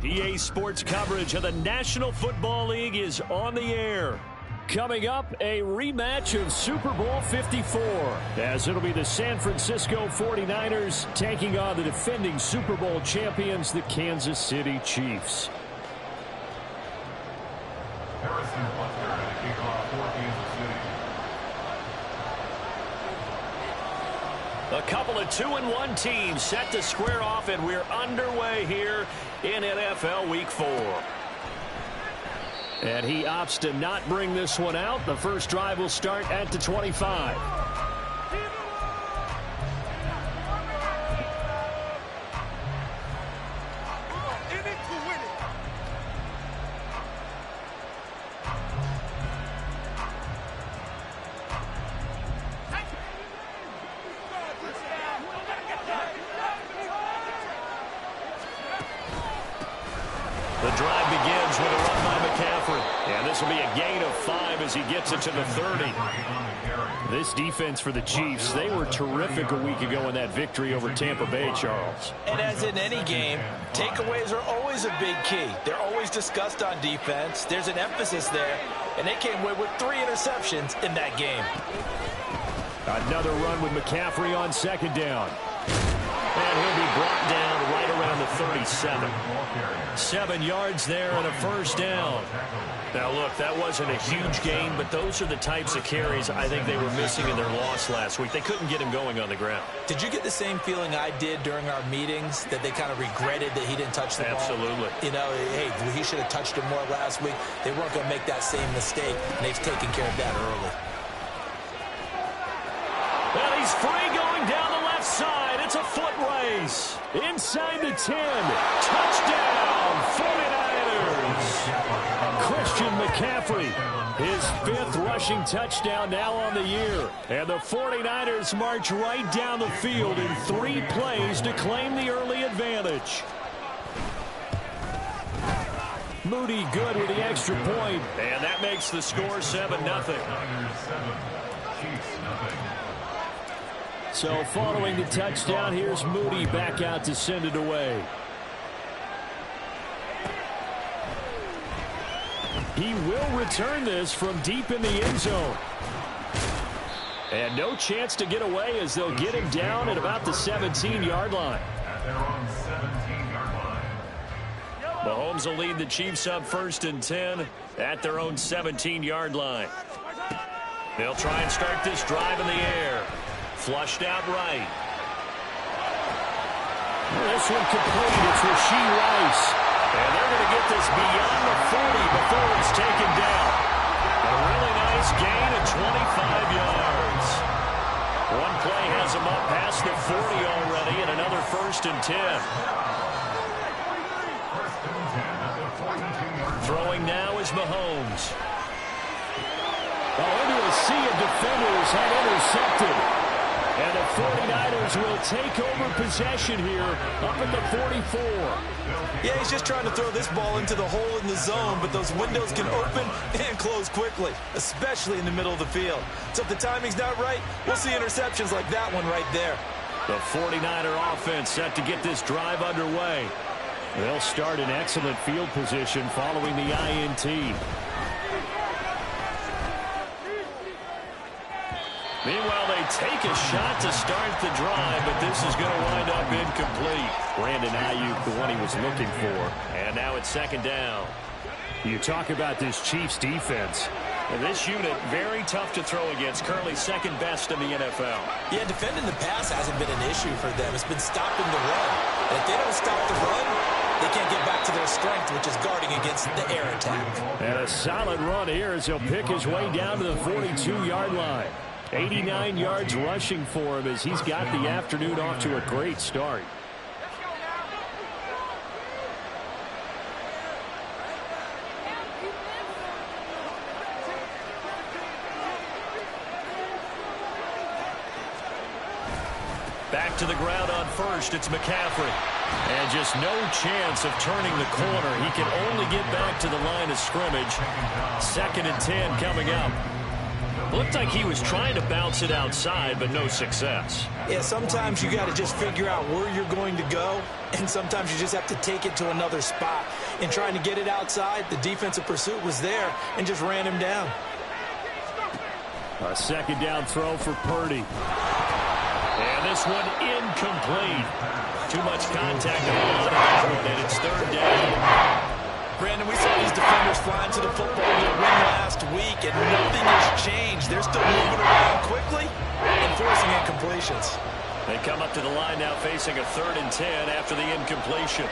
EA Sports coverage of the National Football League is on the air. Coming up, a rematch of Super Bowl 54, as it'll be the San Francisco 49ers taking on the defending Super Bowl champions, the Kansas City Chiefs. Harrison Butler at the kickoff for Kansas City. A couple of 2-1 teams set to square off, and we're underway here in NFL Week 4. And he opts to not bring this one out. The first drive will start at the 25. The drive begins with a run by McCaffrey. And this will be a gain of 5 as he gets it to the 30. This defense for the Chiefs, they were terrific a week ago in that victory over Tampa Bay, Charles. And as in any game, takeaways are always a big key. They're always discussed on defense. There's an emphasis there. And they came away with 3 interceptions in that game. Another run with McCaffrey on second down. And he'll be brought down right around the 37. 7 yards there and a first down. Now, look, that wasn't a huge gain, but those are the types of carries I think they were missing in their loss last week. They couldn't get him going on the ground. Did you get the same feeling I did during our meetings, that they kind of regretted that he didn't touch the ball? Absolutely. You know, hey, he should have touched it more last week. They weren't going to make that same mistake, and they've taken care of that early. Well, he's free going down the left side. It's a foot race. Inside the 10. Touchdown, 49ers. Christian McCaffrey, his 5th rushing touchdown now on the year. And the 49ers march right down the field in 3 plays to claim the early advantage. Moody good with the extra point. And that makes the score 7-0. So following the touchdown, here's Moody back out to send it away. He will return this from deep in the end zone. And no chance to get away as they'll get him down at about the 17-yard line. At their own 17-yard line. Mahomes will lead the Chiefs up 1st and 10 at their own 17-yard line. They'll try and start this drive in the air. Flushed out right. This one complete. It's Rashee Rice. And they're going to get this beyond the 40 before it's taken down. A really nice gain of 25 yards. One play has him up past the 40 already, and another 1st and 10. Throwing now is Mahomes. Into a sea of defenders had intercepted. And the 49ers will take over possession here up at the 44. Yeah, he's just trying to throw this ball into the hole in the zone, but those windows can open and close quickly, especially in the middle of the field. So if the timing's not right, we'll see interceptions like that one right there. The 49er offense set to get this drive underway. They'll start in excellent field position following the INT. Meanwhile, they take a shot to start the drive, but this is going to wind up incomplete. Brandon Ayuk, the one he was looking for. And now it's 2nd down. You talk about this Chiefs defense. And this unit, very tough to throw against, currently 2nd best in the NFL. Yeah, defending the pass hasn't been an issue for them. It's been stopping the run. And if they don't stop the run, they can't get back to their strength, which is guarding against the air attack. And a solid run here as he'll pick his way down to the 42-yard line. 89 yards rushing for him as he's got the afternoon off to a great start. Back to the ground on 1st. It's McCaffrey. And just no chance of turning the corner. He can only get back to the line of scrimmage. 2nd and 10 coming up. Looked like he was trying to bounce it outside, but no success. Yeah, sometimes you got to just figure out where you're going to go, and sometimes you just have to take it to another spot. In trying to get it outside, the defensive pursuit was there and just ran him down. A second down throw for Purdy. And this one incomplete. Too much contact on that one, and it's third down. Brandon, we saw these defenders flying to the football in the win last week, and nothing has changed. They're still moving around quickly and forcing incompletions. They come up to the line now facing a 3rd and 10 after the incompletion.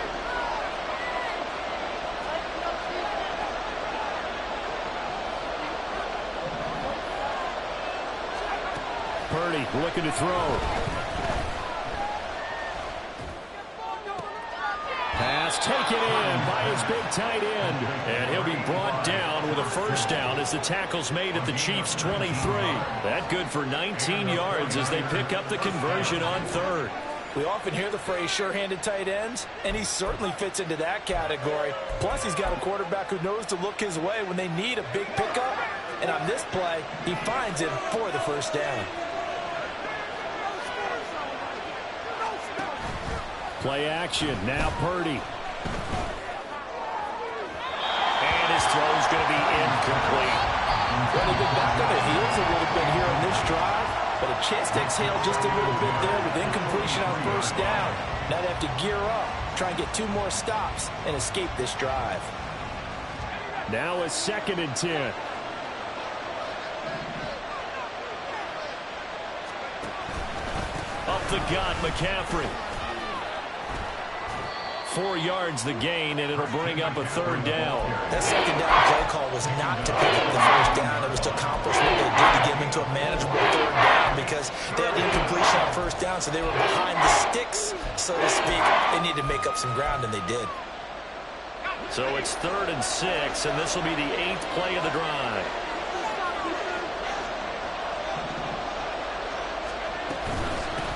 Purdy looking to throw. Pass taken in by his big tight end. And he'll be brought down with a first down as the tackle's made at the Chiefs' 23. That good for 19 yards as they pick up the conversion on 3rd. We often hear the phrase sure-handed tight ends, and he certainly fits into that category. Plus, he's got a quarterback who knows to look his way when they need a big pickup. And on this play, he finds him for the first down. Play action. Now Purdy. And his throw's going to be incomplete. Well, they've been back on their heels a little bit here on this drive, but a chance to exhale just a little bit there with incompletion on first down. Now they have to gear up, try and get 2 more stops, and escape this drive. Now a 2nd and 10. Up the gut, McCaffrey. 4 yards the gain, and it'll bring up a 3rd down. That second down play call was not to pick up the first down. It was to accomplish what they did to get them into a manageable 3rd down because they had incompletion on first down, so they were behind the sticks, so to speak. They needed to make up some ground, and they did. So it's 3rd and 6, and this will be the 8th play of the drive.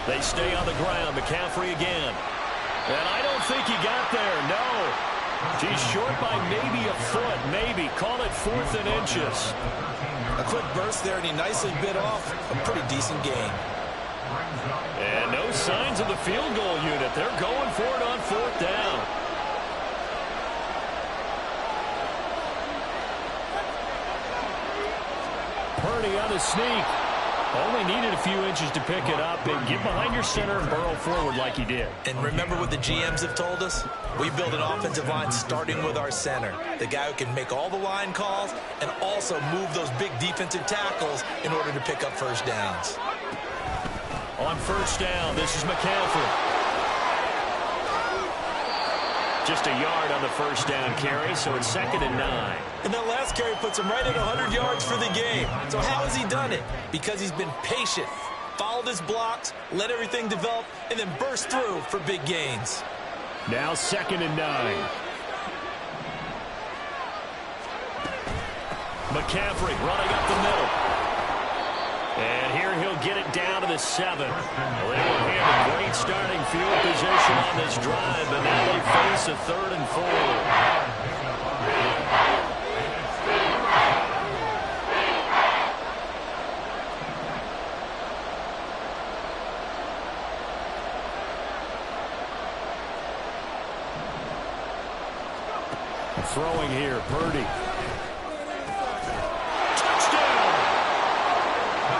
They stay on the ground. McCaffrey again. And I don't think he got there, no. He's short by maybe a foot, maybe. Call it 4th and inches. A quick burst there, and he nicely bit off a pretty decent gain. And no signs of the field goal unit. They're going for it on 4th down. Purdy on the sneak. Only needed a few inches to pick it up and get behind your center and burrow forward like he did. And remember what the GMs have told us? We build an offensive line starting with our center, the guy who can make all the line calls and also move those big defensive tackles in order to pick up first downs. On first down, this is McCaffrey. Just a yard on the first down carry, so it's 2nd and 9. And that last carry puts him right at 100 yards for the game. So how has he done it? Because he's been patient, followed his blocks, let everything develop, and then burst through for big gains. Now 2nd and 9. McCaffrey running up the middle. And here he'll get it down to the 7. Well, they were handed great starting field position on this drive, but now they face a 3rd and 4. Throwing here, Purdy.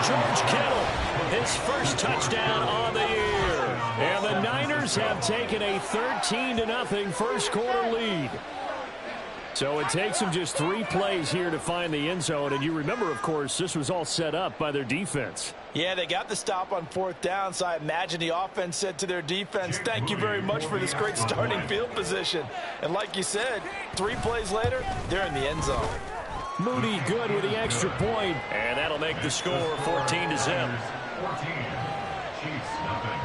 George Kittle, his first touchdown on the year. And the Niners have taken a 13-0 first quarter lead. So it takes them just 3 plays here to find the end zone. And you remember, of course, this was all set up by their defense. Yeah, they got the stop on 4th down, so I imagine the offense said to their defense, thank you very much for this great starting field position. And like you said, 3 plays later, they're in the end zone. Moody good with the extra point, and that'll make the score 14-0. 14. Chiefs, nothing.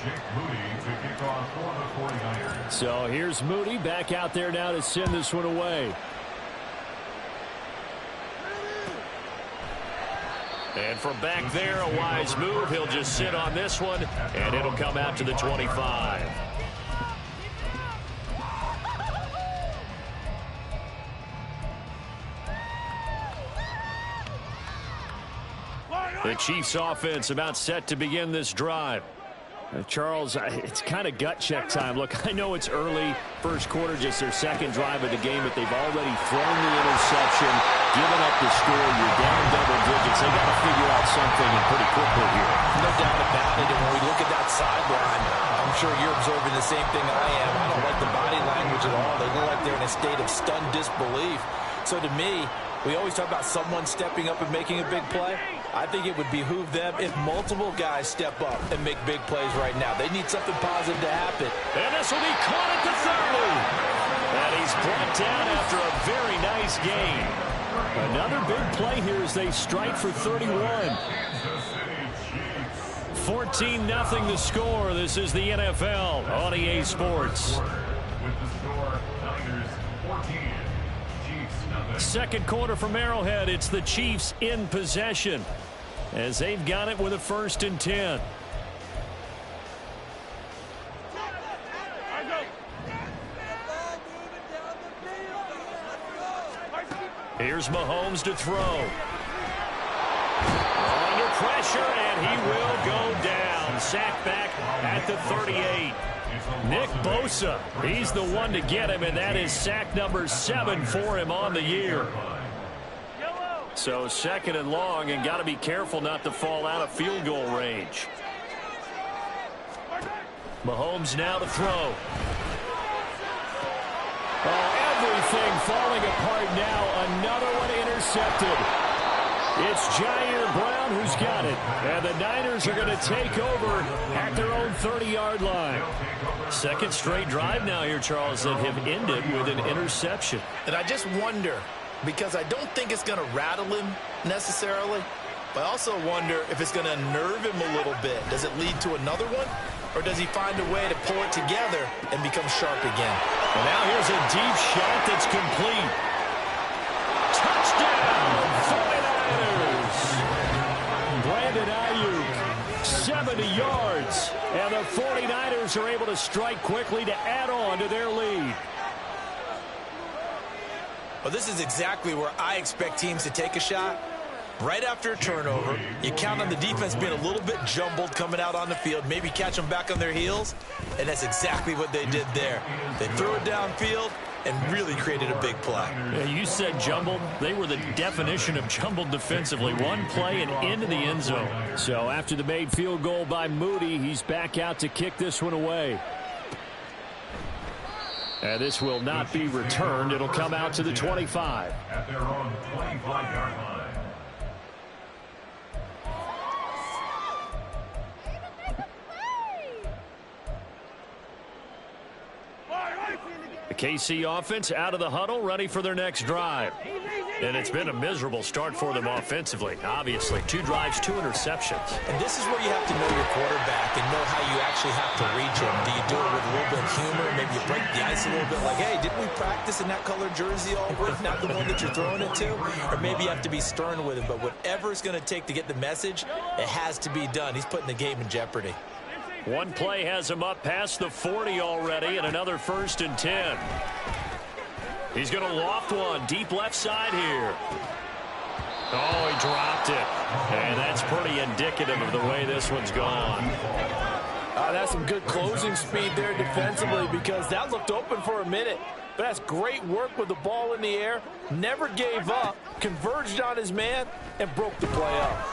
Jake Moody to kick off for the 49ers. So here's Moody back out there now to send this one away. And from back there, a wise move. He'll just sit on this one, and it'll come out to the 25. The Chiefs offense about set to begin this drive. Charles, it's kind of gut check time. Look, I know it's early, first quarter, just their second drive of the game, but they've already thrown the interception, given up the score. You're down double digits. They got to figure out something and pretty quickly here. No doubt about it. And when we look at that sideline, I'm sure you're observing the same thing I am. I don't like the body language at all. They look like they're in a state of stunned disbelief. So to me, we always talk about someone stepping up and making a big play. I think it would behoove them if multiple guys step up and make big plays right now. They need something positive to happen. And this will be caught at the 30. And he's brought down after a very nice gain. Another big play here as they strike for 31. 14-0 the score. This is the NFL on EA Sports. Second quarter from Arrowhead. It's the Chiefs in possession as they've got it with a 1st and 10. Here's Mahomes to throw. Under pressure, and he will go down. Sacked back at the 38. Nick Bosa, he's the one to get him, and that is sack number 7 for him on the year. So 2nd and long, and got to be careful not to fall out of field goal range. Mahomes now to throw. Oh, everything falling apart now. Another one intercepted. It's Jair Brown who's got it. And the Niners are going to take over at their own 30-yard line. Second straight drive now here, Charles, that have ended with an interception. And I just wonder, because I don't think it's going to rattle him necessarily, but I also wonder if it's going to unnerve him a little bit. Does it lead to another one? Or does he find a way to pull it together and become sharp again? And now here's a deep shot that's complete. Touchdown, 49ers. Brandon Ayuk, 70 yards. And the 49ers are able to strike quickly to add on to their lead. Well, this is exactly where I expect teams to take a shot. Right after a turnover, you count on the defense being a little bit jumbled coming out on the field, maybe catch them back on their heels, and that's exactly what they did there. They threw it downfield and really created a big play. Yeah, you said jumbled. They were the definition of jumbled defensively. One play and into the end zone. So after the made field goal by Moody, he's back out to kick this one away. And this will not be returned. It'll come out to the 25. At their own 25-yard line. The KC offense out of the huddle, ready for their next drive. And it's been a miserable start for them offensively. Obviously, 2 drives, 2 interceptions. And this is where you have to know your quarterback and know how you actually have to reach him. Do you do it with a little bit of humor? Maybe you break the ice a little bit like, hey, didn't we practice in that color jersey all week? Not the one that you're throwing it to? Or maybe you have to be stern with him. But whatever it's going to take to get the message, it has to be done. He's putting the game in jeopardy. One play has him up past the 40 already, and another 1st and 10. He's going to loft one deep left side here. Oh, he dropped it. And that's pretty indicative of the way this one's gone. That's some good closing speed there defensively, because that looked open for a minute. But that's great work with the ball in the air. Never gave up, converged on his man, and broke the play up.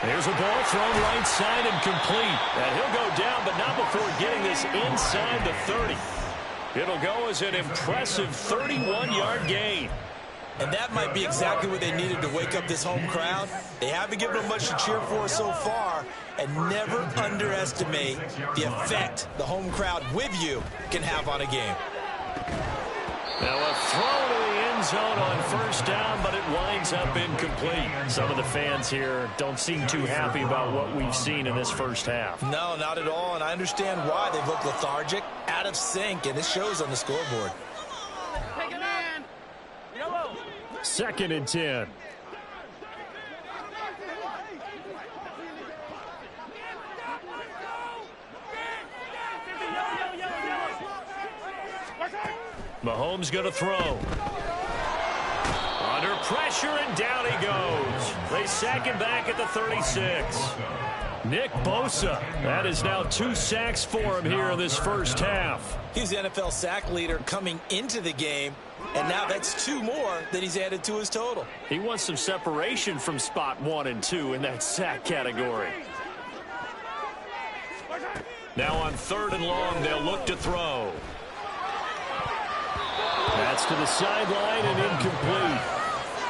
There's a ball thrown right side and complete. And he'll go down, but not before getting this inside the 30. It'll go as an impressive 31-yard gain. And that might be exactly what they needed to wake up this home crowd. They haven't given them much to cheer for so far, and never underestimate the effect the home crowd with you can have on a game. Now a throw to the end zone on 1st down, but it winds up incomplete. Some of the fans here don't seem too happy about what we've seen in this first half. No, not at all, and I understand why. They've looked lethargic, out of sync, and this shows on the scoreboard. 2nd and 10. Mahomes going to throw. Under pressure, and down he goes. They sack him back at the 36. Nick Bosa. That is now 2 sacks for him here in this first half. He's the NFL sack leader coming into the game, and now that's 2 more that he's added to his total. He wants some separation from spot 1 and 2 in that sack category. Now on 3rd and long, they'll look to throw. That's to the sideline and incomplete.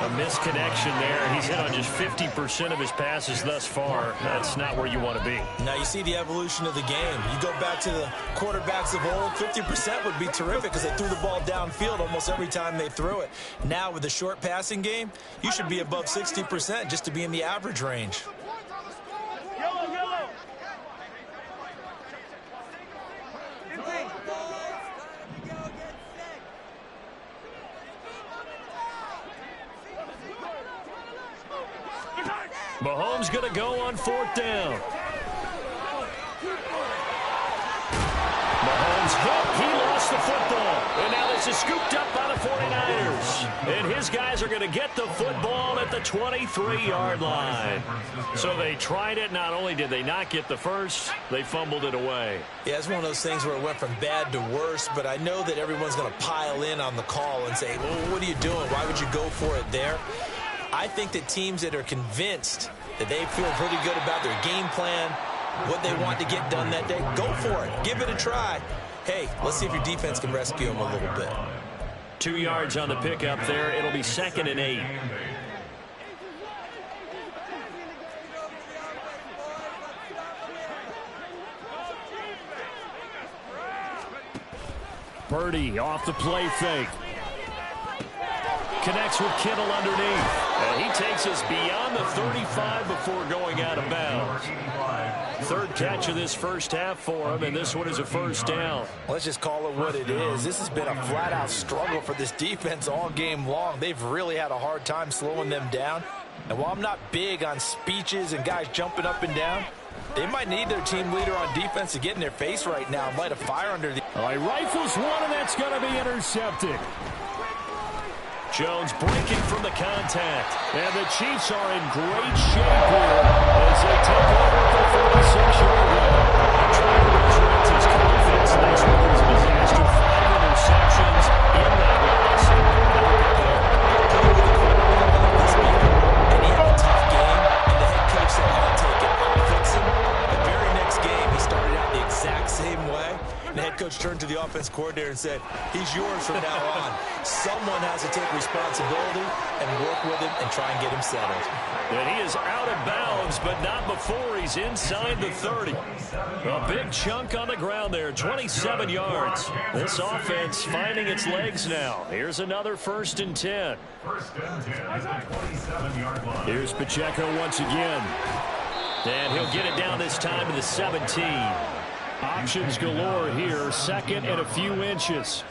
A misconnection there. He's hit on just 50% of his passes thus far. That's not where you want to be. Now you see the evolution of the game. You go back to the quarterbacks of old, 50% would be terrific because they threw the ball downfield almost every time they threw it. Now with the short passing game, you should be above 60% just to be in the average range. Mahomes going to go on 4th down. Mahomes hit. He lost the football. And now this is scooped up by the 49ers. And his guys are going to get the football at the 23-yard line. So they tried it. Not only did they not get the first, they fumbled it away. Yeah, it's one of those things where it went from bad to worse, but I know that everyone's going to pile in on the call and say, well, what are you doing? Why would you go for it there? I think that teams that are convinced that they feel pretty good about their game plan, what they want to get done that day, go for it. Give it a try. Hey, let's see if your defense can rescue them a little bit. 2 yards on the pickup there. It'll be 2nd and 8. Purdy off the play fake. Connects with Kittle underneath. And he takes us beyond the 35 before going out of bounds. 3rd catch of this first half for him, and this one is a 1st down. Let's just call it what it is. This has been a flat-out struggle for this defense all game long. They've really had a hard time slowing them down. And while I'm not big on speeches and guys jumping up and down, they might need their team leader on defense to get in their face right now and light a fire under the... All right, rifles one, and that's going to be intercepted. Jones breaking from the contact. And the Chiefs are in great shape here as they take over the 46-yard line. Trying to resurrect his confidence. Next week's disaster. 5 interceptions in that loss. And he had a tough game, and the head coach said, I'll take it. I'll fix him. The very next game, he started out the exact same way. The head coach turned to the offense coordinator and said, he's yours from now on. Someone has to take responsibility and work with him and try and get him settled. And he is out of bounds, but not before he's inside the 30. A big chunk on the ground there, 27 yards. This offense finding its legs now. Here's another 1st and 10. Here's Pacheco once again. And he'll get it down this time to the 17. Options galore here, 2nd and a few inches.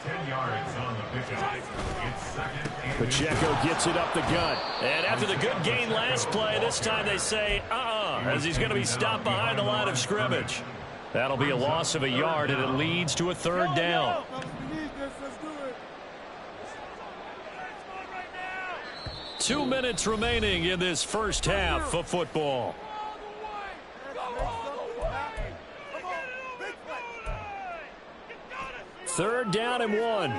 Pacheco gets it up the gut. And after the good gain last play, this time they say, as he's going to be stopped behind the line of scrimmage. That'll be a loss of a yard, and it leads to a 3rd down. Two minutes remaining in this first half of football. Third down and 1.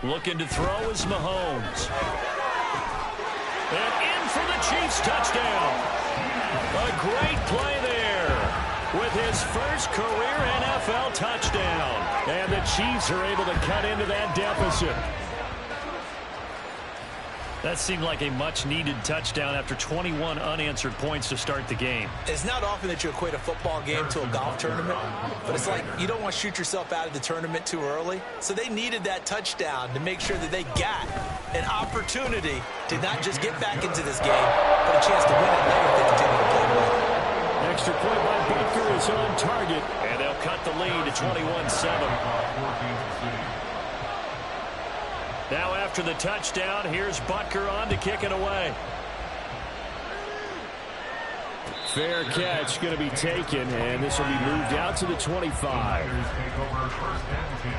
Looking to throw is Mahomes. And in for the Chiefs touchdown. A great play there with his first career NFL touchdown. And the Chiefs are able to cut into that deficit. That seemed like a much-needed touchdown after 21 unanswered points to start the game. It's not often that you equate a football game to a golf tournament, but it's like you don't want to shoot yourself out of the tournament too early. So they needed that touchdown to make sure that they got an opportunity to not just get back into this game, but a chance to win it later if they continue to play well. Extra point by Butker is on target, and they'll cut the lead to 21-7. Now after the touchdown, here's Butker on to kick it away. Fair catch going to be taken, and this will be moved out to the 25. Take over first and 10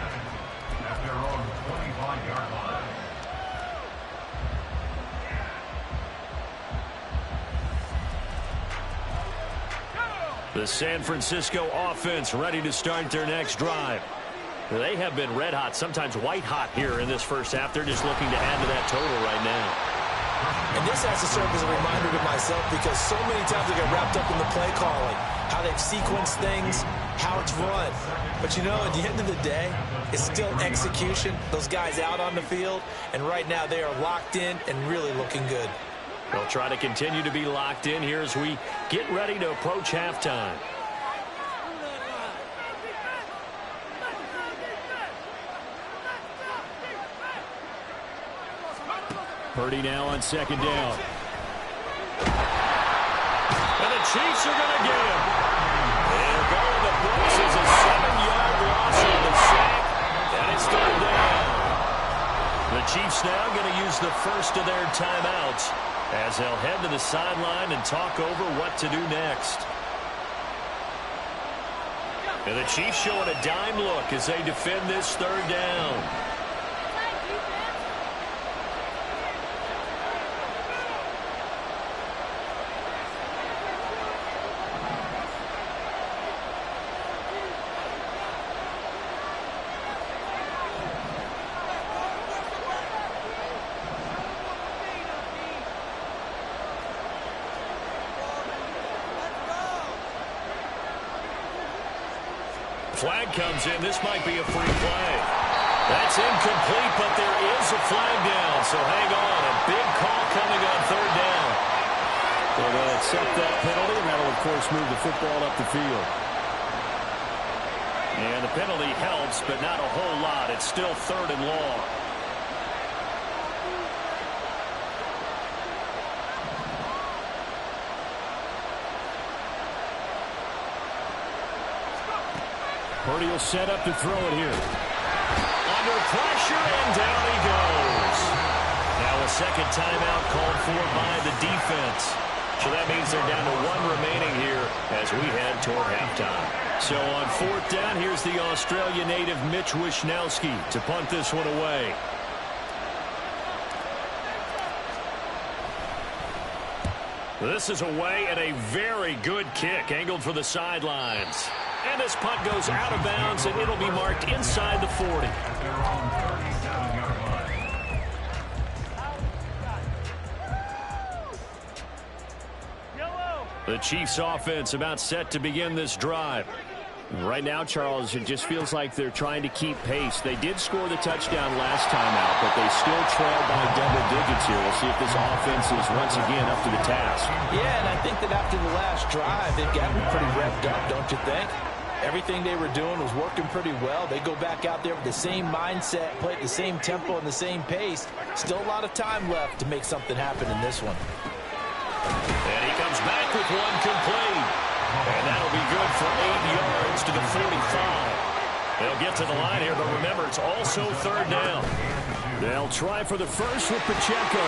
at their own 25-yard line. The San Francisco offense ready to start their next drive. They have been red hot, sometimes white hot here in this first half. They're just looking to add to that total right now. And this has to serve as a reminder to myself because so many times I get wrapped up in the play calling, how they've sequenced things, how it's run. But, you know, at the end of the day, it's still execution. Those guys out on the field, and right now they are locked in and really looking good. They'll try to continue to be locked in here as we get ready to approach halftime. Purdy now on second down. And the Chiefs are going to get him. And going the blitz is a 7-yard loss on the sack. And it's third down. The Chiefs now going to use the first of their timeouts as they'll head to the sideline and talk over what to do next. And the Chiefs showing a dime look as they defend this third down. Flag comes in. This might be a free play. That's incomplete, but there is a flag down. So hang on. A big call coming on third down. So they'll accept that penalty, and that'll, of course, move the football up the field. And the penalty helps, but not a whole lot. It's still third and long. Purdy will set up to throw it here. Under pressure, and down he goes. Now a second timeout called for by the defense. So that means they're down to one remaining here as we head toward halftime. So on fourth down, here's the Australia native Mitch Wishnowsky to punt this one away. This is away, and a very good kick angled for the sidelines. And this punt goes out of bounds, and it'll be marked inside the 40. At their own 37-yard line. The Chiefs offense about set to begin this drive. Right now, Charles, it just feels like they're trying to keep pace. They did score the touchdown last time out, but they still trail by double digits here. We'll see if this offense is once again up to the task. Yeah, and I think that after the last drive, they've gotten pretty revved up, don't you think? Everything they were doing was working pretty well. They go back out there with the same mindset, play at the same tempo and the same pace. Still a lot of time left to make something happen in this one. And he comes back with one complete. And that'll be good for 8 yards to the 45. They'll get to the line here, but remember, it's also third down. They'll try for the first with Pacheco.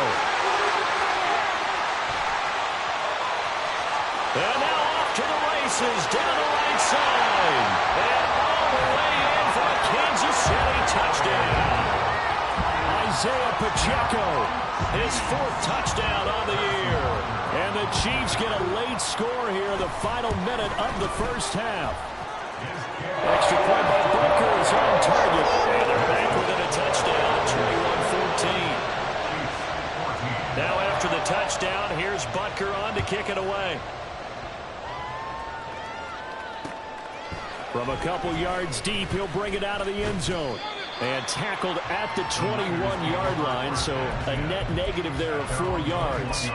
And now off to the races, down the right side. And all the way in for a Kansas City touchdown. Isaiah Pacheco, his fourth touchdown on the year. And the Chiefs get a late score here in the final minute of the first half. Extra point by Booker is on target. And they're back within a touchdown at 21-14. Now after the touchdown, here's Butker on to kick it away. From a couple yards deep, he'll bring it out of the end zone. And tackled at the 21-yard line, so a net negative there of 4 yards.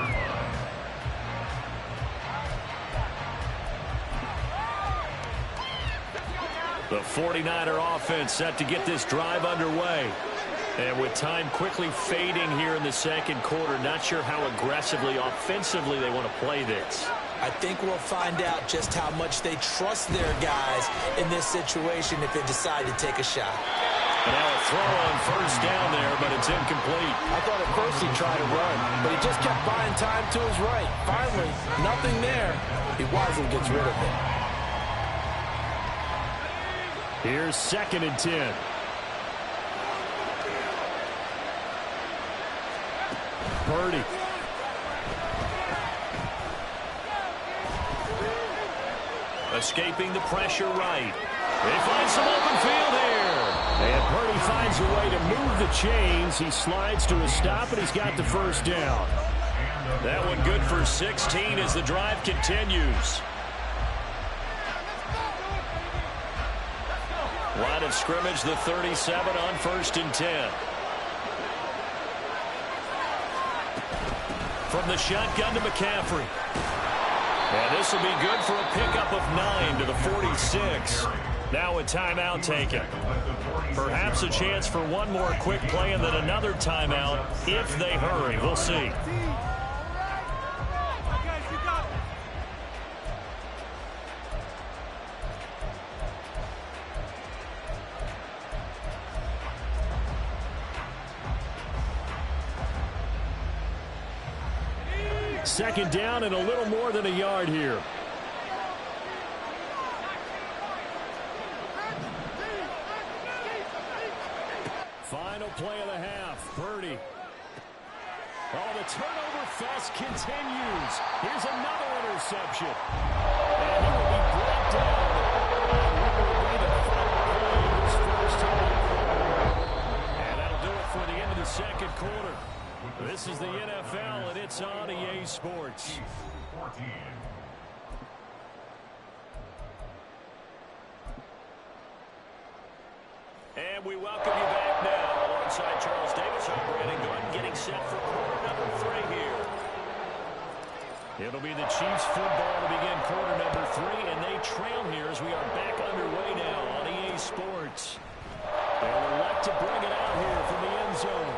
The 49er offense set to get this drive underway. And with time quickly fading here in the second quarter, not sure how aggressively, offensively they want to play this. I think we'll find out just how much they trust their guys in this situation if they decide to take a shot. And now a throw on first down there, but it's incomplete. I thought at first he tried to run, but he just kept buying time to his right. Finally, nothing there. He wisely gets rid of it. Here's 2nd and 10. Purdy. Escaping the pressure right. They find some open field here. And Purdy finds a way to move the chains. He slides to a stop, and he's got the first down. That one good for 16 as the drive continues. Line of scrimmage, the 37 on 1st and 10. From the shotgun to McCaffrey. And this will be good for a pickup of 9 to the 46. Now a timeout taken. Perhaps a chance for one more quick play and then another timeout if they hurry. We'll see. Second down and a little more than a yard here. Final play of the half. Purdy. Oh, the turnover fest continues. Here's another interception. And he will be brought down. And that'll do it for the end of the second quarter. This is the NFL, and it's on EA Sports. And we welcome you back now. Alongside Charles Davis, I'm Brandon Gordon, getting set for quarter number 3 here. It'll be the Chiefs football to begin quarter number 3, and they trail here as we are back underway now on EA Sports. They'll elect to bring it out here from the end zone.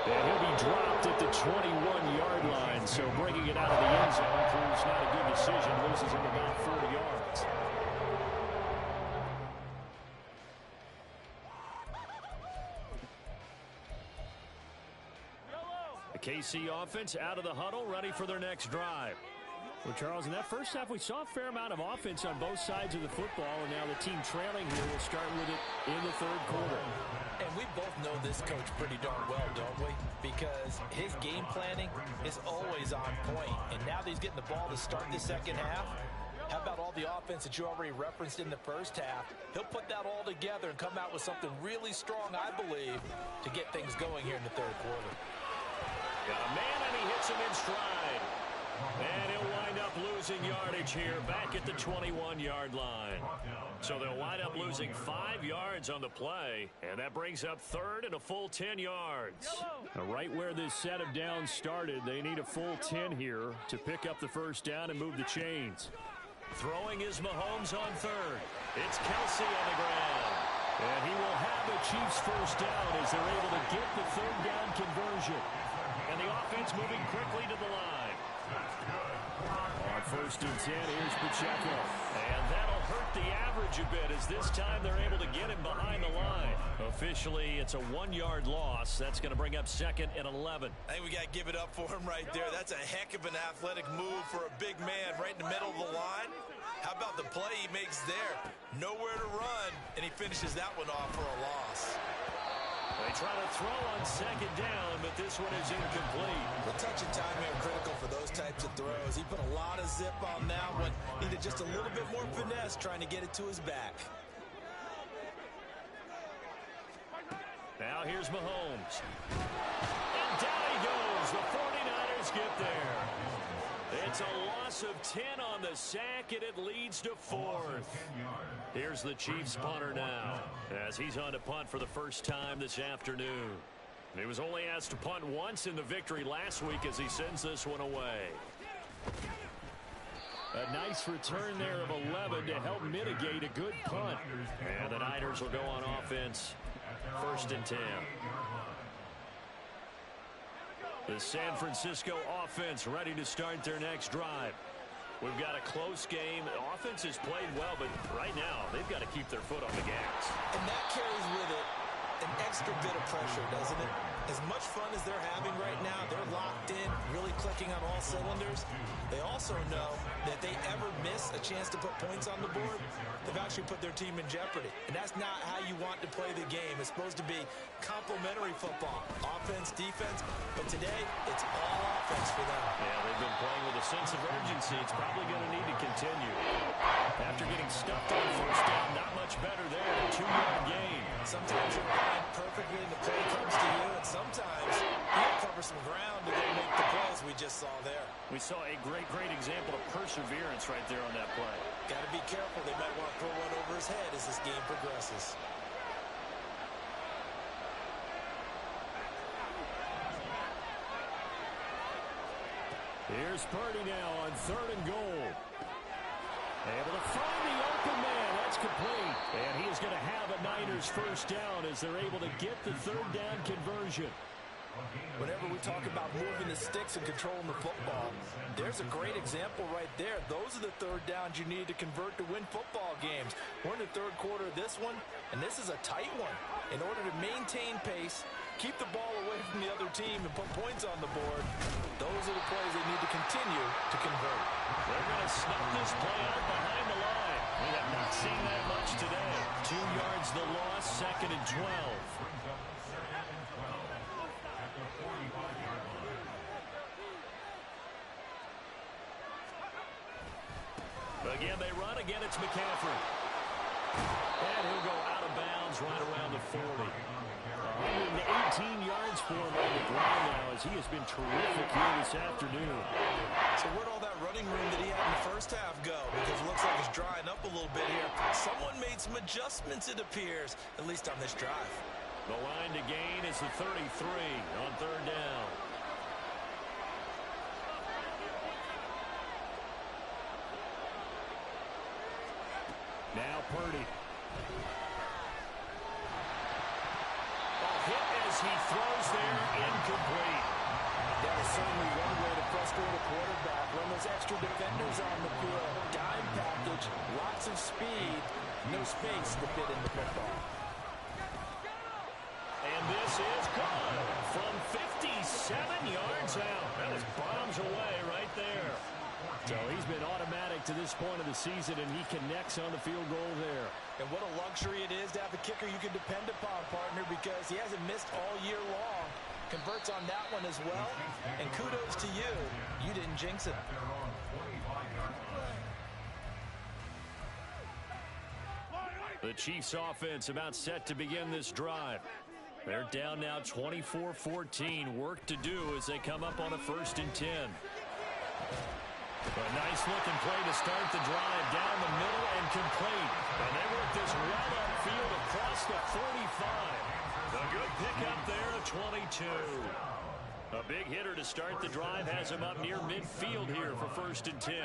And he'll be dropped at the 21-yard line, so bringing it out of the end zone proves not a good decision. Loses him about 4 yards. The KC offense out of the huddle, ready for their next drive. Well, Charles, in that first half, we saw a fair amount of offense on both sides of the football, and now the team trailing here will start with it in the third quarter. And we both know this coach pretty darn well, don't we? Because his game planning is always on point. And now that he's getting the ball to start the second half, how about all the offense that you already referenced in the first half? He'll put that all together and come out with something really strong, I believe, to get things going here in the third quarter. Got a man, and he hits him in stride. And he'll wind up losing yardage here back at the 21-yard line. So they'll wind up losing 5 yards on the play. And that brings up third and a full 10 yards. Now, right where this set of downs started, they need a full 10 here to pick up the first down and move the chains. Throwing is Mahomes on third. It's Kelsey on the ground. And he will have the Chiefs first down as they're able to get the third down conversion. And the offense moving quickly to the line. On 1st and 10, here's Pacheco. And that'll hurt the average a bit as this time they're able to get him behind the line. Officially, it's a 1-yard loss. That's going to bring up 2nd and 11. I think we got to give it up for him right there. That's a heck of an athletic move for a big man right in the middle of the line. How about the play he makes there? Nowhere to run, and he finishes that one off for a loss. They try to throw on 2nd down, but this one is incomplete. The touch and time are critical for those types of throws. He put a lot of zip on that one. Needed just a little bit more finesse trying to get it to his back. Now here's Mahomes. And down he goes. The 49ers get there. It's a loss of 10 on the sack, and it leads to 4th. Here's the Chiefs punter now, as he's on to punt for the first time this afternoon. He was only asked to punt once in the victory last week as he sends this one away. A nice return there of 11 to help mitigate a good punt. And the Niners will go on offense. 1st and 10. The San Francisco offense ready to start their next drive. We've got a close game. The offense has played well, but right now they've got to keep their foot on the gas. And that carries with it an extra bit of pressure, doesn't it? As much fun as they're having right now, they're locked in, really clicking on all cylinders. They also know that if they ever miss a chance to put points on the board, they've actually put their team in jeopardy. And that's not how you want to play the game. It's supposed to be complementary football, offense, defense, but today it's all offense for them. Yeah, they've been playing with a sense of urgency. It's probably going to need to continue. After getting stuffed on first down, not much better there. A 2-yard gain. Sometimes you're aligned perfectly and the play comes to you, and sometimes you cover some ground to go make the plays we just saw there. We saw a great example of perseverance right there on that play. Got to be careful. They might want to throw one over his head as this game progresses. Here's Purdy now on 3rd and goal. Able to find the open man. That's complete. And he is going to have a Niners first down as they're able to get the 3rd down conversion. Whenever we talk about moving the sticks and controlling the football, there's a great example right there. Those are the 3rd downs you need to convert to win football games. We're in the 3rd quarter of this one, and this is a tight one. In order to maintain pace, keep the ball away from the other team, and put points on the board, those are the plays they need to continue to convert. They're going to snuff this play out behind the line. We have not seen that much today. 2 yards the loss, 2nd and 12. Again, they run. Again, it's McCaffrey. And he'll go out of bounds right around the 40. 118 yards for him on the ground now as he has been terrific here this afternoon. So where'd all that running room that he had in the first half go? Because it looks like it's drying up a little bit here. Someone made some adjustments, it appears, at least on this drive. The line to gain is the 33 on 3rd down. Now Purdy. Hit as he throws there, incomplete. That is certainly one way to frustrate a quarterback. When there's extra defenders on the field, dime package, lots of speed, no space to fit in the football. And this is good from 57 yards out. That is bombs away right there. So he's been automatic to this point of the season, and he connects on the field goal there. And what a luxury it is to have a kicker you can depend upon, partner, because he hasn't missed all year long. Converts on that one as well. And kudos to you. You didn't jinx it. The Chiefs offense about set to begin this drive. They're down now 24-14. Work to do as they come up on a 1st and 10. A nice-looking play to start the drive down the middle and complete. And they work this well upfield across the 45. A good pickup there at 22. A big hitter to start the drive has him up near midfield here for 1st and 10.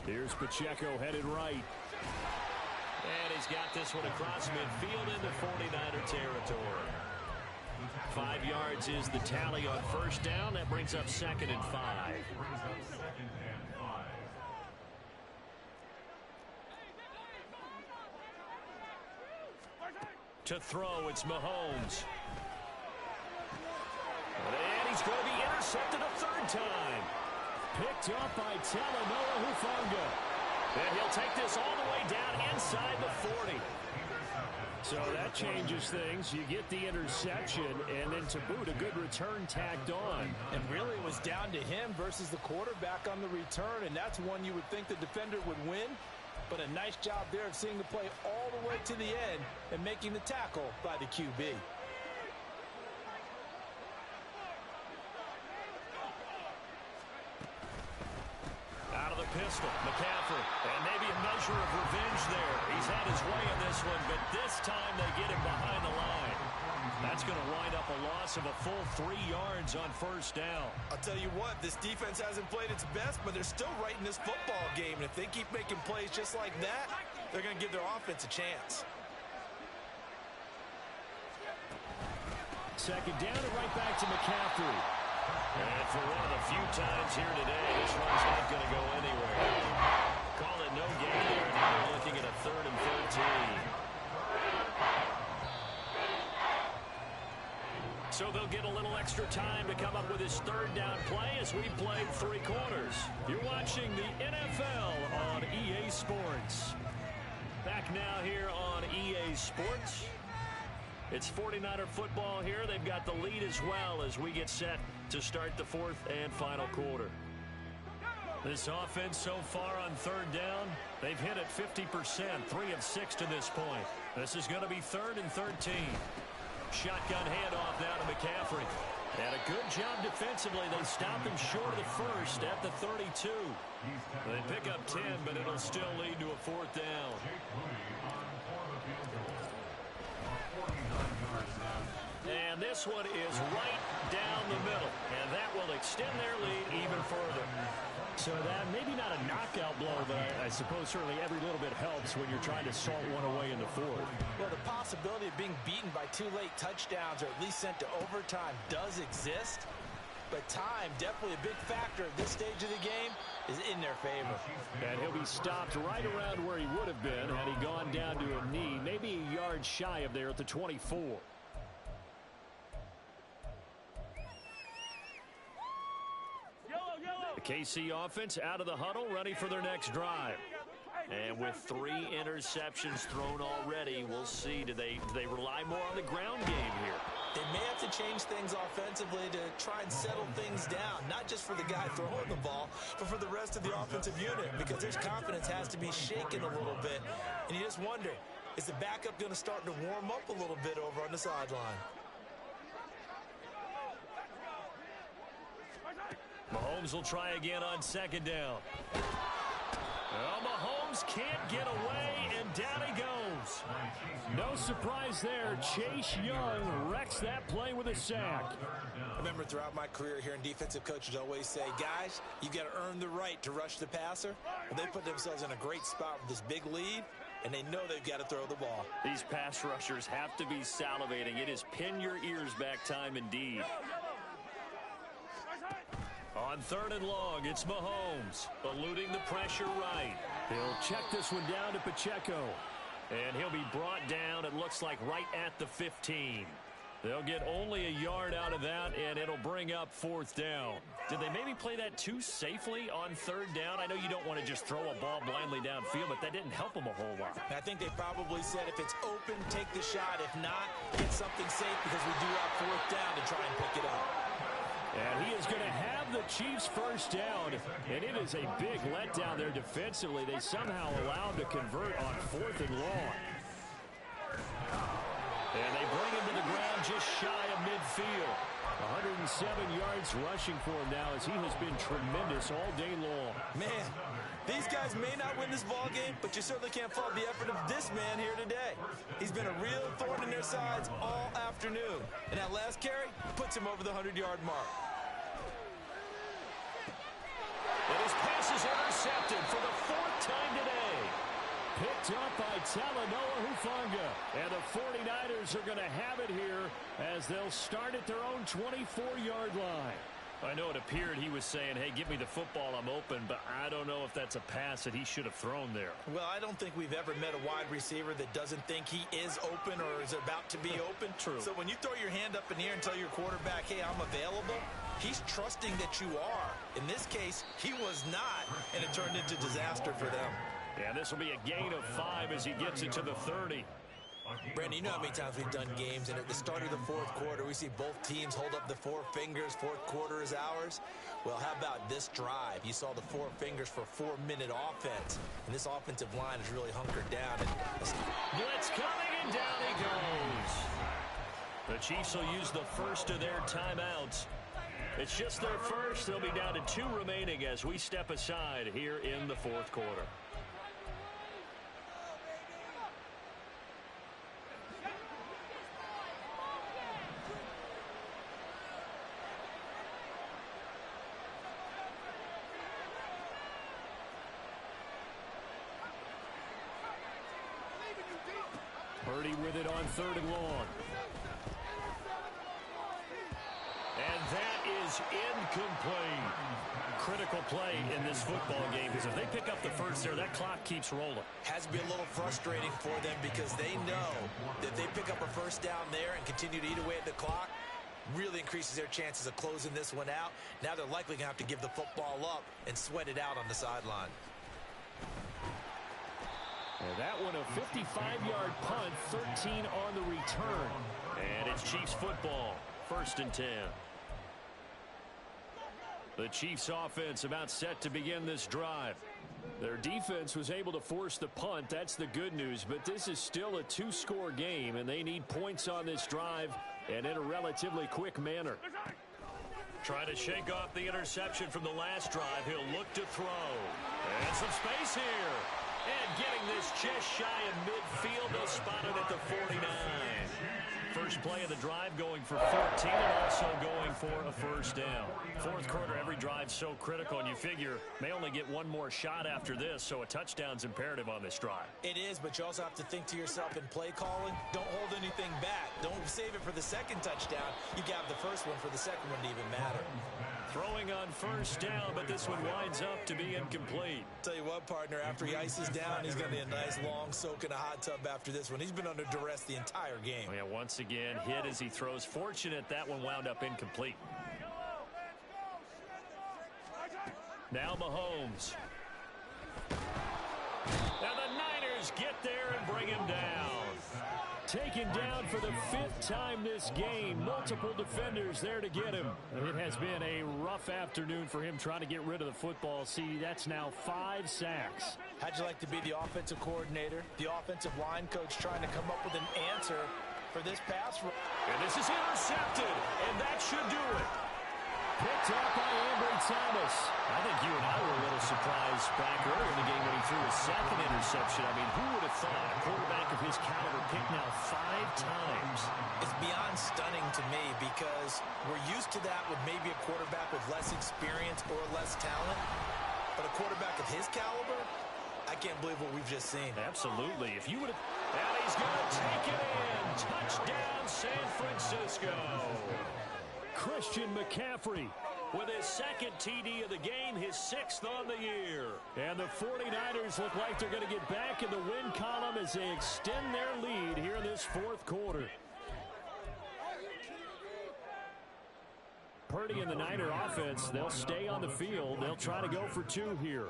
Here's Pacheco headed right. And he's got this one across midfield into 49er territory. 5 yards is the tally on 1st down. That brings up 2nd and 5. To throw, it's Mahomes. And he's going to be intercepted a 3rd time. Picked up by Talanoa Hufanga. And he'll take this all the way down inside the 40. So that changes things. You get the interception, and then to boot, a good return tacked on. And really, it was down to him versus the quarterback on the return, and that's one you would think the defender would win. But a nice job there of seeing the play all the way to the end and making the tackle by the QB. Out of the pistol, McCaffrey. And maybe a measure of revenge there. He's had his way in this one, but this time they get him behind the line. That's going to wind up a loss of a full 3 yards on 1st down. I'll tell you what, this defense hasn't played its best, but they're still right in this football game. And if they keep making plays just like that, they're going to give their offense a chance. 2nd down and right back to McCaffrey. And for one of the few times here today, this one's not going to go anywhere. Call it no gain there, and now we're looking at a 3rd and 13. So they'll get a little extra time to come up with his third down play as we play 3 quarters. You're watching the NFL on EA Sports. Back now here on EA Sports. It's 49er football here. They've got the lead as well as we get set to start the 4th and final quarter. This offense so far on 3rd down, they've hit it 50%, 3 of 6 to this point. This is going to be 3rd and 13. Shotgun handoff now to McCaffrey. And a good job defensively. They stopped him short of the first at the 32. They pick up 10, but it'll still lead to a 4th down. And this one is right down the middle. And that will extend their lead even further. So that maybe not a knockout blow, but I suppose certainly every little bit helps when you're trying to salt one away in the 4th. Well, the possibility of being beaten by 2 late touchdowns or at least sent to overtime does exist. But time, definitely a big factor at this stage of the game, is in their favor. And he'll be stopped right around where he would have been had he gone down to a knee, maybe a yard shy of there at the 24. The KC offense out of the huddle, ready for their next drive. And with 3 interceptions thrown already, we'll see. Do they rely more on the ground game here? They may have to change things offensively to try and settle things down, not just for the guy throwing the ball, but for the rest of the offensive unit, because their confidence has to be shaken a little bit. And you just wonder, is the backup going to start to warm up a little bit over on the sideline? Mahomes will try again on 2nd down. Well, Mahomes can't get away, and down he goes. No surprise there. Chase Young wrecks that play with a sack. I remember throughout my career hearing defensive coaches always say, guys, you got to earn the right to rush the passer. Well, they put themselves in a great spot with this big lead, and they know they've got to throw the ball. These pass rushers have to be salivating. It is pin your ears back time indeed. On 3rd and long, it's Mahomes, eluding the pressure right. He'll check this one down to Pacheco. And he'll be brought down, it looks like, right at the 15. They'll get only a yard out of that, and it'll bring up 4th down. Did they maybe play that too safely on 3rd down? I know you don't want to just throw a ball blindly downfield, but that didn't help them a whole lot. I think they probably said if it's open, take the shot. If not, get something safe because we do have 4th down to try and pick it up. And he is going to have the Chiefs' first down, and it is a big letdown there defensively. They somehow allowed to convert on 4th and long. And they bring him to the ground just shy of midfield. 107 yards rushing for him now as he has been tremendous all day long. Man, these guys may not win this ball game, but you certainly can't fault the effort of this man here today. He's been a real thorn in their sides all afternoon. And that last carry puts him over the 100-yard mark. And his pass is intercepted for the 4th time today. Picked up by Talanoa Hufanga. And the 49ers are going to have it here as they'll start at their own 24-yard line. I know it appeared he was saying, hey, give me the football, I'm open, but I don't know if that's a pass that he should have thrown there. Well, I don't think we've ever met a wide receiver that doesn't think he is open or is about to be open. True. So when you throw your hand up in the air and tell your quarterback, hey, I'm available, he's trusting that you are. In this case, he was not, and it turned into disaster for them. And this will be a gain of 5 as he gets it to the 30. Brandon, you know how many times we've done games, and at the start of the 4th quarter, we see both teams hold up the 4 fingers, 4th quarter is ours. Well, how about this drive? You saw the 4 fingers for 4-minute offense, and this offensive line is really hunkered down. Blitz coming, and down he goes. The Chiefs will use the first of their timeouts. It's just their first. They'll be down to 2 remaining as we step aside here in the 4th quarter. Purdy with it on 3rd and long. And that is incomplete. Critical play in this football game because if they pick up the first there, that clock keeps rolling. Has to be a little frustrating for them because they know that if they pick up a first down there and continue to eat away at the clock, really increases their chances of closing this one out. Now they're likely going to have to give the football up and sweat it out on the sideline. And that one a 55-yard punt, 13 on the return. And it's Chiefs football, 1st and 10. The Chiefs offense about set to begin this drive. Their defense was able to force the punt. That's the good news. But this is still a 2-score game, and they need points on this drive and in a relatively quick manner. Trying to shake off the interception from the last drive. He'll look to throw. And some space here. And getting this just shy of midfield. They'll spot it at the 49. First play of the drive going for 14 and also going for a first down. Fourth quarter, every drive's so critical, and you figure may only get one more shot after this, so a touchdown's imperative on this drive. It is, but you also have to think to yourself in play calling, don't hold anything back. Don't save it for the second touchdown. You got the first one for the second one to even matter. Throwing on first down, but this one winds up to be incomplete. Tell you what, partner, after he ices down, he's going to be a nice long soak in a hot tub after this one. He's been under duress the entire game. Oh, yeah, once again, hit as he throws. Fortunate that one wound up incomplete. Now Mahomes. Now the Niners get there and bring him down. Taken down for the 5th time this game. Multiple defenders there to get him. It has been a rough afternoon for him trying to get rid of the football. See, that's now 5 sacks. How'd you like to be the offensive coordinator, the offensive line coach trying to come up with an answer for this pass? And this is intercepted, and that should do it. Picked up by Ambry Thomas. I think you and I were a little surprised back earlier in the game when he threw his second interception. I mean, who would have thought a quarterback of his caliber picked now 5 times? It's beyond stunning to me because we're used to that with maybe a quarterback with less experience or less talent. But a quarterback of his caliber, I can't believe what we've just seen. Absolutely. If you would have... And he's going to take it in. Touchdown, San Francisco. Christian McCaffrey with his second TD of the game, his 6th on the year. And the 49ers look like they're going to get back in the win column as they extend their lead here in this 4th quarter. Purdy and the Niner offense, they'll stay on the field. They'll try to go for 2 here.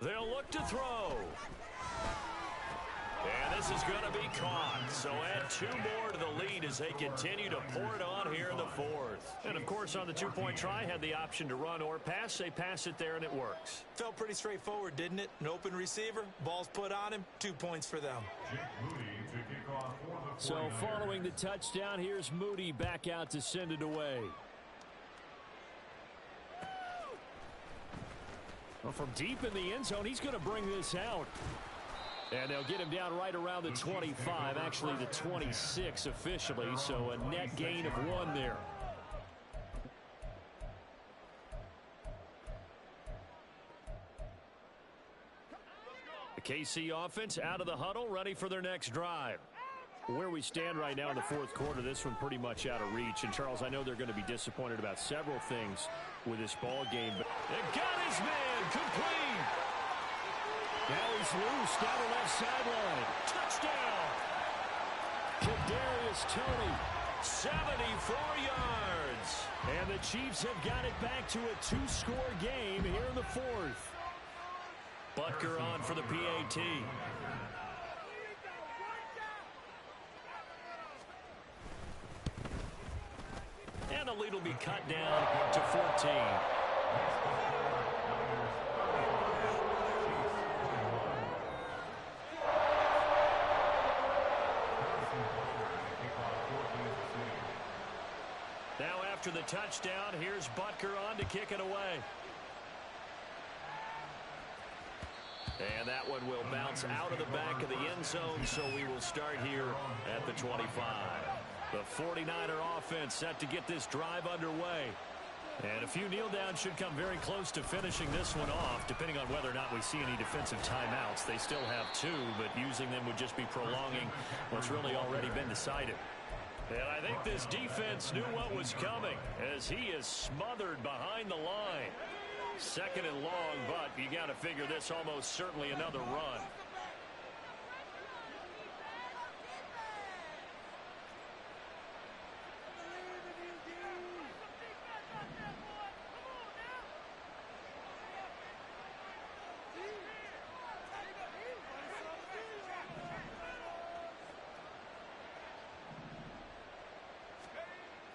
They'll look to throw. And this is going to be caught. So add 2 more to the lead as they continue to pour it on here in the 4th. And, of course, on the 2-point try, had the option to run or pass. They pass it there, and it works. Felt pretty straightforward, didn't it? An open receiver, ball's put on him, 2 points for them. So following the touchdown, here's Moody back out to send it away. Well, from deep in the end zone, he's going to bring this out. And they'll get him down right around the 25, actually the 26 officially, so a net gain of 1 there. The KC offense out of the huddle, ready for their next drive. Where we stand right now in the 4th quarter, this one pretty much out of reach. And, Charles, I know they're going to be disappointed about several things with this ball game. But they got his man complete. Now he's loose down the left sideline. Touchdown. Kadarius Toney. 74 yards. And the Chiefs have got it back to a 2-score game here in the 4th. Butker on for the PAT. And the lead will be cut down to 14. Now after the touchdown, here's Butker on to kick it away. And that one will bounce out of the back of the end zone, so we will start here at the 25. The 49er offense set to get this drive underway. And a few kneel downs should come very close to finishing this one off, depending on whether or not we see any defensive timeouts. They still have 2, but using them would just be prolonging what's really already been decided. And I think this defense knew what was coming as he is smothered behind the line. Second and long, but you got to figure this almost certainly another run.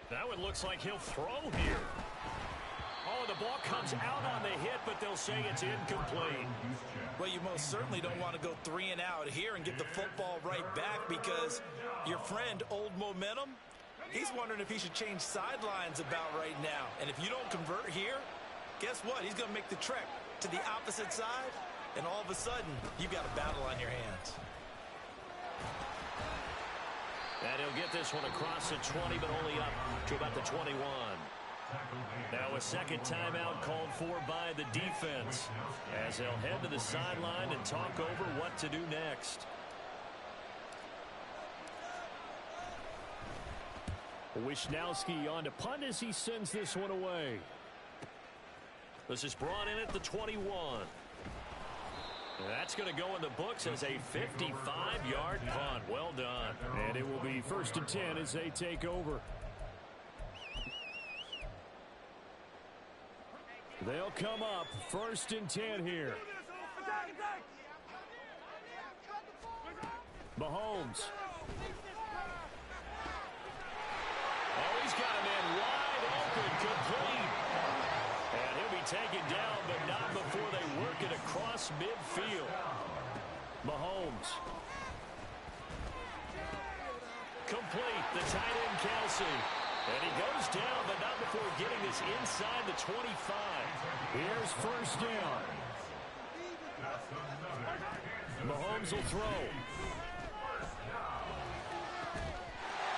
That one looks like he'll throw here. Oh, the ball comes out on the hit, but they'll say it's incomplete. Well, you most certainly don't want to go 3 and out here and get the football right back, because your friend, Old Momentum, he's wondering if he should change sidelines about right now. And if you don't convert here, guess what? He's going to make the trek to the opposite side, and all of a sudden, you've got a battle on your hands. And he'll get this one across the 20, but only up to about the 21. Now a second timeout called for by the defense, as they'll head to the sideline and talk over what to do next. Wisnowski on to punt as he sends this one away. This is brought in at the 21. That's going to go in the books as a 55-yard punt. Well done. And it will be 1st and 10 as they take over. They'll come up 1st and 10 here. Mahomes. Oh, he's got a man wide open, complete. And he'll be taken down, but not before they work it across midfield. Mahomes. Complete, the tight end, Kelsey. And he goes down, but not before getting this inside the 25. Here's 1st down. Mahomes will throw.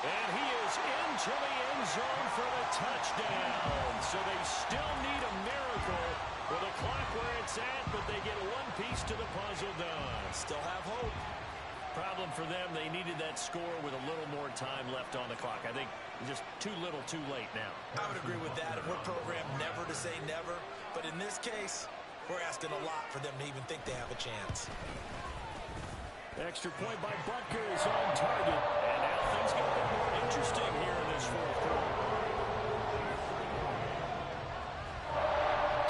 And he is into the end zone for the touchdown. So they still need a miracle with the clock where it's at, but they get one piece to the puzzle done. Still have hope. Problem for them, they needed that score with a little more time left on the clock. I think just too little, too late now. I would agree with that. And we're programmed never to say never. But in this case, we're asking a lot for them to even think they have a chance. Extra point by Butker is on target. And now things get a bit more interesting here in this 4th quarter.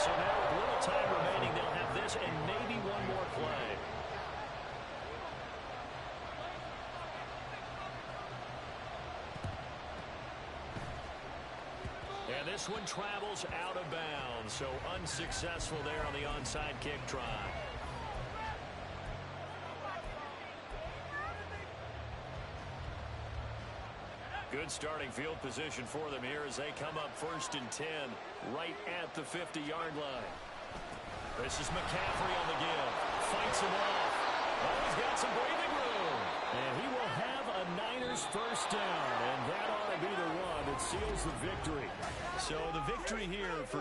So now with little time remaining, they'll have this and maybe one more play. And this one travels out of bounds, so unsuccessful there on the onside kick try. Good starting field position for them here as they come up 1st and 10 right at the 50-yard line. This is McCaffrey on the give. Fights him off. Oh, he's got some breathing room. And he will have a Niners 1st down, and that ought to be the one that seals the victory. So the victory here for